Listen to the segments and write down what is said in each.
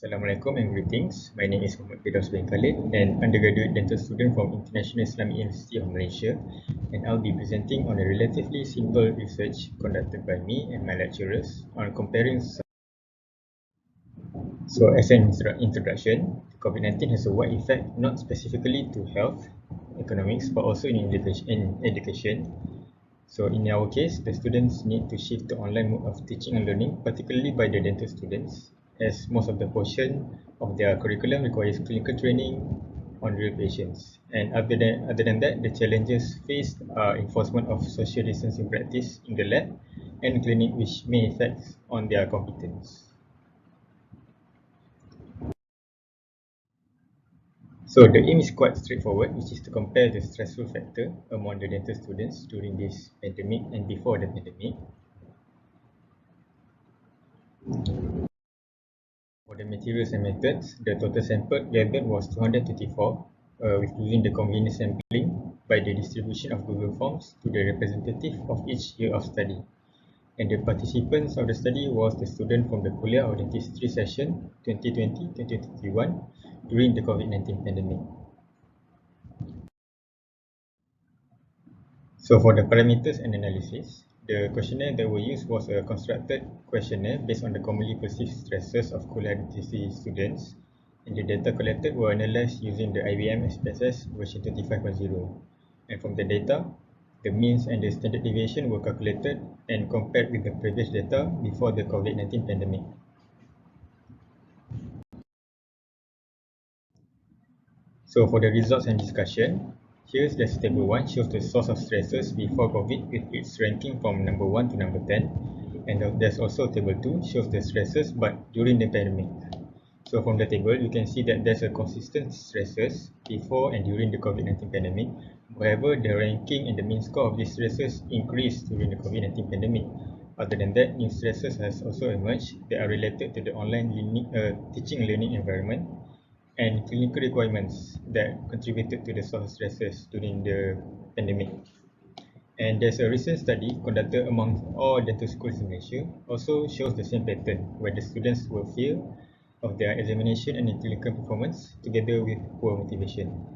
Assalamualaikum and greetings. My name is Muhammad Firdaus bin Khalid, an undergraduate dental student from International Islamic University of Malaysia, and I'll be presenting on a relatively simple research conducted by me and my lecturers on comparing. So, as an introduction, COVID-19 has a wide effect not specifically to health, economics, but also in education. So, in our case, the students need to shift to online mode of teaching and learning, particularly by the dental students, as most of the portion of their curriculum requires clinical training on real patients. And other than that, the challenges faced are enforcement of social distancing practice in the lab and clinic, which may affect on their competence. So the aim is quite straightforward, which is to compare the stressful factor among the dental students during this pandemic and before the pandemic. For the materials and methods, the total sample gathered was 224, with using the convenience sampling by the distribution of Google Forms to the representative of each year of study. And the participants of the study was the student from the Kuliah of Dentistry session 2020-2021 during the COVID-19 pandemic. So for the parameters and analysis, the questionnaire that we used was a constructed questionnaire based on the commonly perceived stresses of Kuliah dentistry students, and the data collected were analyzed using the IBM SPSS version 25.0. And from the data, the means and the standard deviation were calculated and compared with the previous data before the COVID-19 pandemic. So for the results and discussion, here's the table 1 shows the source of stresses before COVID with its ranking from number 1 to number 10. And there's also table 2 shows the stresses but during the pandemic. So from the table, you can see that there's a consistent stresses before and during the COVID-19 pandemic. However, the ranking and the mean score of these stresses increased during the COVID-19 pandemic. Other than that, new stresses has also emerged that are related to the online teaching and learning environment and clinical requirements that contributed to the source stresses during the pandemic. And there's a recent study conducted among all dental schools in Malaysia also shows the same pattern where the students will fear of their examination and clinical performance together with poor motivation.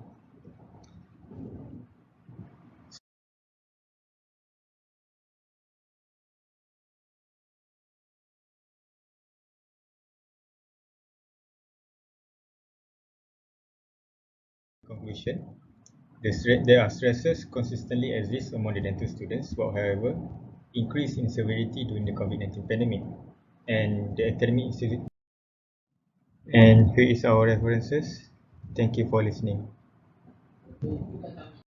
Conclusion, there are stresses consistently exist among the dental students, but however, increase in severity during the COVID-19 pandemic. And the academic institute. And here is our references. Thank you for listening.